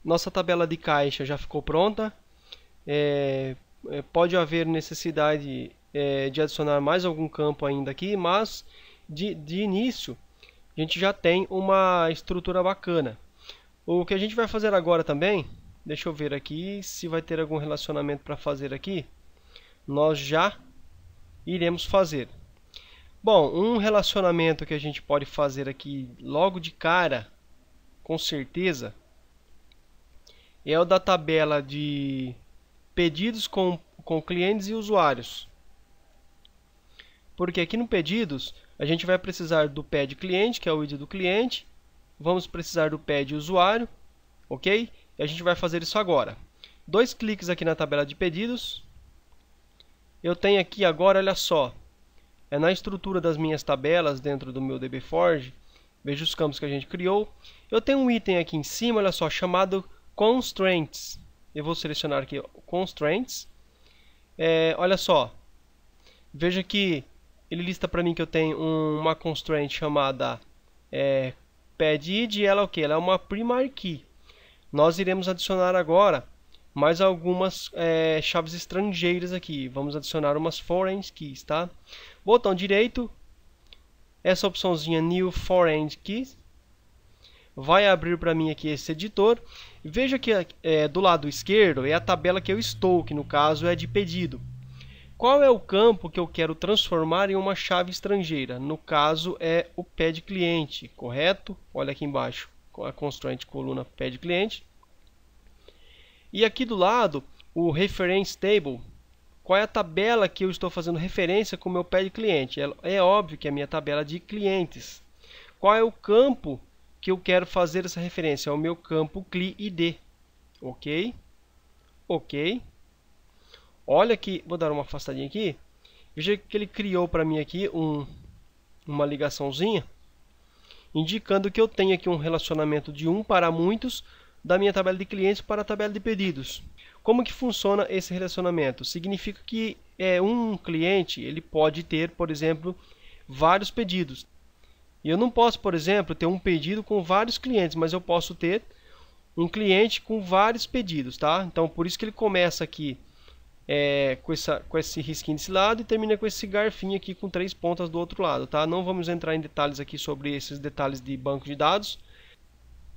nossa tabela de caixa já ficou pronta. Pode haver necessidade de adicionar mais algum campo ainda aqui, mas de início a gente já tem uma estrutura bacana. O que a gente vai fazer agora também, deixa eu ver aqui se vai ter algum relacionamento para fazer aqui. Nós já iremos fazer. Bom, um relacionamento que a gente pode fazer aqui logo de cara, com certeza, é o da tabela de pedidos com clientes e usuários. Porque aqui no pedidos, a gente vai precisar do pad cliente, que é o ID do cliente. Vamos precisar do pad usuário, ok? E a gente vai fazer isso agora. 2 cliques aqui na tabela de pedidos. Eu tenho aqui agora, olha só, na estrutura das minhas tabelas dentro do meu DBForge. Veja os campos que a gente criou. Eu tenho um item aqui em cima, olha só, chamado Constraints. Eu vou selecionar aqui Constraints. Olha só, veja que ele lista para mim que eu tenho uma constraint chamada pad id, e ela é o que? Ela é uma primary key. Nós iremos adicionar agora mais algumas chaves estrangeiras aqui. Vamos adicionar umas foreign keys, tá? Botão direito, essa opçãozinha New Foreign Keys, vai abrir para mim aqui esse editor. Veja que do lado esquerdo é a tabela que eu estou, que no caso é de pedido. Qual é o campo que eu quero transformar em uma chave estrangeira? No caso é o pad cliente, correto? Olha aqui embaixo, a constraint coluna pad cliente. E aqui do lado, o reference table. Qual é a tabela que eu estou fazendo referência com o meu pad cliente? É óbvio que é a minha tabela de clientes. Qual é o campo que eu quero fazer essa referência? É o meu campo CLI-ID. Ok? Ok. Olha aqui, vou dar uma afastadinha aqui. Veja que ele criou para mim aqui uma ligaçãozinha, indicando que eu tenho aqui um relacionamento de 1 para muitos da minha tabela de clientes para a tabela de pedidos. Como que funciona esse relacionamento? Significa que um cliente ele pode ter, por exemplo, vários pedidos. E eu não posso, por exemplo, ter um pedido com vários clientes, mas eu posso ter um cliente com vários pedidos, tá? Então, por isso que ele começa aqui com esse risquinho desse lado e termina com esse garfinho aqui com 3 pontas do outro lado, tá? Não vamos entrar em detalhes aqui sobre esses detalhes de banco de dados,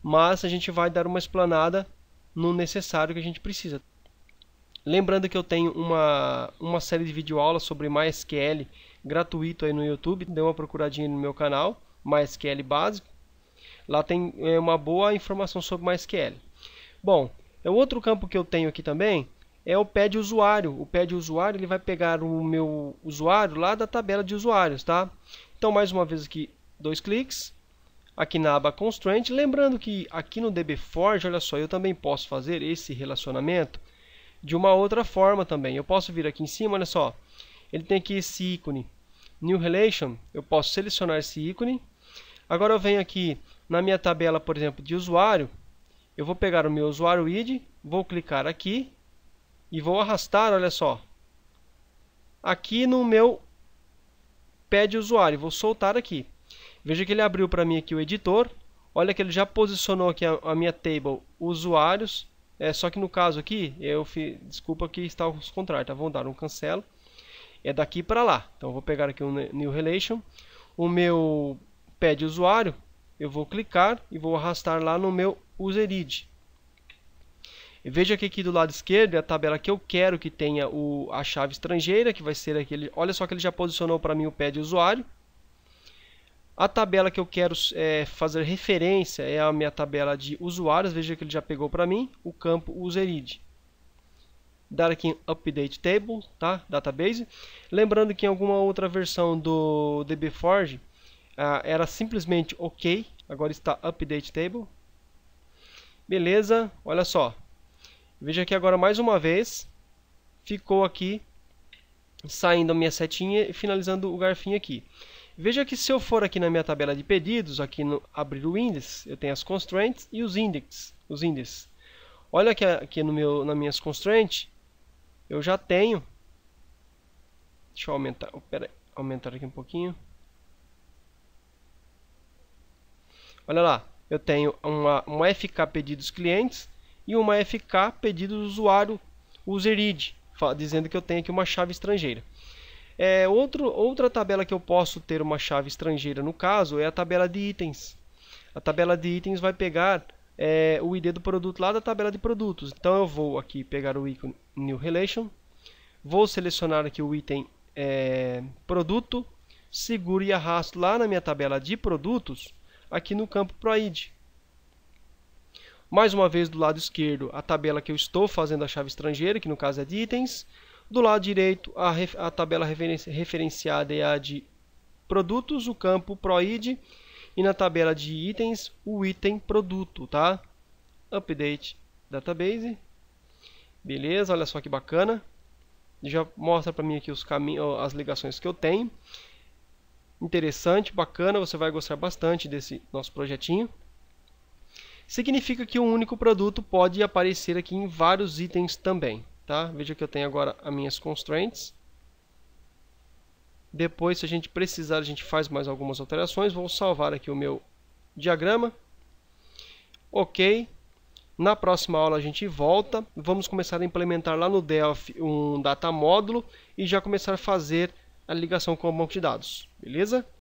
mas a gente vai dar uma explanada no necessário que a gente precisa. Lembrando que eu tenho uma série de videoaulas sobre MySQL gratuito aí no YouTube, dê uma procuradinha no meu canal, MySQL básico. Lá tem uma boa informação sobre MySQL. Bom, o outro campo que eu tenho aqui também é o pad usuário. O pad usuário ele vai pegar o meu usuário lá da tabela de usuários, tá? Então, mais uma vez aqui, 2 cliques. Aqui na aba Constraint. Lembrando que aqui no DBForge, olha só, eu também posso fazer esse relacionamento de uma outra forma também. Eu posso vir aqui em cima, olha só. Ele tem aqui esse ícone New Relation. Eu posso selecionar esse ícone. Agora eu venho aqui na minha tabela, por exemplo, de usuário. Eu vou pegar o meu usuário ID, vou clicar aqui e vou arrastar, olha só, aqui no meu pad usuário. Vou soltar aqui. Veja que ele abriu para mim aqui o editor. Olha que ele já posicionou aqui a minha table usuários. Só que no caso aqui, desculpa que está ao contrário, tá? Vou dar um cancelo. É daqui para lá. Então eu vou pegar aqui um New Relation. O meu pad usuário, eu vou clicar e vou arrastar lá no meu User ID. E veja que aqui do lado esquerdo é a tabela que eu quero que tenha a chave estrangeira, que vai ser aquele. Olha só que ele já posicionou para mim o pad usuário. A tabela que eu quero fazer referência é a minha tabela de usuários. Veja que ele já pegou para mim o campo User ID. Dar aqui em Update Table, tá? Database. Lembrando que em alguma outra versão do DBForge era simplesmente OK. Agora está Update Table. Beleza, olha só. Veja que agora mais uma vez ficou aqui saindo a minha setinha e finalizando o garfinho aqui. Veja que se eu for aqui na minha tabela de pedidos, aqui no abrir o índice, eu tenho as constraints e os índices. Olha que aqui nas minhas constraints, eu já tenho. Deixa eu aumentar aqui um pouquinho. Olha lá, eu tenho uma FK pedidos clientes e uma FK, pedido do usuário userID, dizendo que eu tenho aqui uma chave estrangeira. Outra tabela que eu posso ter uma chave estrangeira, no caso, é a tabela de itens. A tabela de itens vai pegar o ID do produto lá da tabela de produtos. Então eu vou aqui pegar o ícone New Relation, vou selecionar aqui o item produto, seguro e arrasto lá na minha tabela de produtos, aqui no campo ProID. Mais uma vez do lado esquerdo a tabela que eu estou fazendo a chave estrangeira, que no caso é de itens. Do lado direito a tabela referenciada é a de produtos, o campo ProID. E na tabela de itens, o item produto, tá? Update Database. Beleza, olha só que bacana. Já mostra para mim aqui os caminhos, as ligações que eu tenho. Interessante, bacana, você vai gostar bastante desse nosso projetinho. Significa que um único produto pode aparecer aqui em vários itens também, tá? Veja que eu tenho agora as minhas constraints. Depois, se a gente precisar, a gente faz mais algumas alterações. Vou salvar aqui o meu diagrama. Ok. Na próxima aula a gente volta. Vamos começar a implementar lá no Delphi um data módulo e já começar a fazer a ligação com o banco de dados. Beleza?